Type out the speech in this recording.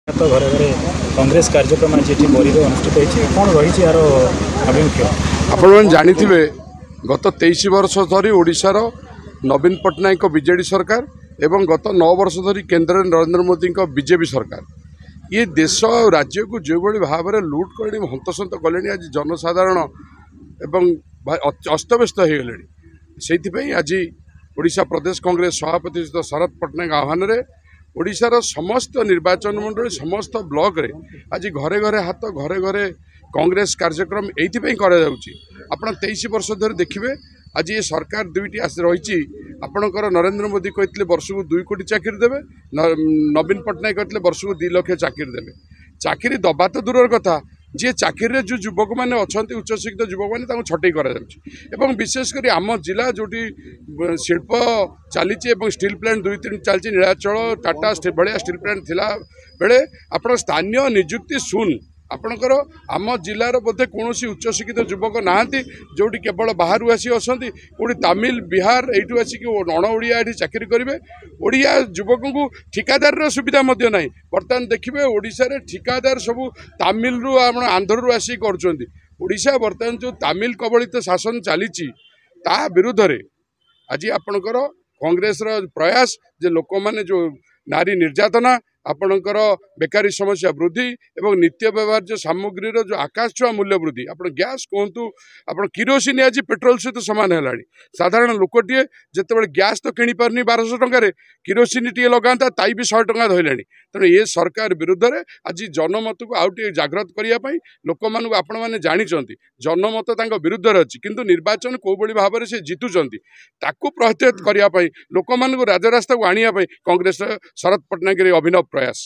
तो घरे घरे कांग्रेस कार्यक्रम आज बरी अनुष्ठित होती कौन रही यार आभिमुख्य आपण जानिथिबे गत 23 वर्ष धरी ओडिशार नवीन पट्टनायक बीजेडी सरकार एवं गत 9 वर्ष धरी केंद्र नरेंद्र मोदी बीजेपी सरकार ये देश और राज्य को जो भाव में लुट कर हंतसंत कले आज जनसाधारण एवं अस्तव्यस्त हो गले से आज ओडिशा प्रदेश कांग्रेस सभापति शरद पट्टनायक आह्वान में ओडिशार समस्त निर्वाचन मंडली समस्त ब्लॉक रे आज घरे घरे हाथ घरे घरे कांग्रेस कार्यक्रम ये आपण 23 वर्ष धरी देखिए आज ये सरकार दुईटी रही आपणकर नरेंद्र मोदी कहते वर्ष को 2 कोटी चाकरी देवे नवीन पट्टनायक कहते वर्ष को 2 लाख चाकरी देवे चाकरी दबा तो दूर कथा जी चाकरी जो युवक मैंने अच्छा उच्चशिक्षित युवक मैंने छटई कर विशेषकर आम जिला जो शिल्प चली स्टील प्लांट 2-3 चलती नीलाचल टाटा भाया स्टील प्लांट थिला बेले आप स्थानीय निजुक्ति शून्य आपणकर आम जिलार बोधे कौन उच्चशिक्षित युवक नहांती जो केवल बाहर आसी असंती कोई तमिल बिहार यू आसिक अण ओडिया चाकरी करेंगे ओडिया युवक को ठिकादार सुविधा ना बर्तमान देखिए ओडिशा रे ठिकादार सब तमिल रु आंध्र आसिक करा बर्तमान जो तमिल कबलित शासन चली विरुद्ध रे आज आपणकर कांग्रेस प्रयास जे लोक मैंने जो नारी निर्यातना आपणकर बेकारी समस्या वृद्धि एवं नित्य व्यवहार्य सामग्री जो आकाश छुआ मूल्य वृद्धि आप गैस कहतु आप किरोसिन आज पेट्रोल सहित सामान है साधारण लोकटे जिते गैस तो किणी पारनी 1200 टकर किरोसिन टी लगाता ताई भी 100 टका धरलानी तेणु ये सरकार विरुद्ध में आज जनमत को आउ टे जागृत करने लोक मानू आपण मैंने जानी जनमत विरुद्ध अच्छी किंतु निर्वाचन कौ भाव में से जितुंट ताकू प्रतिहत करने लोक मानू राजरास्ता को आने कांग्रेस शरद पट्टनायक अभिनव प्रयास।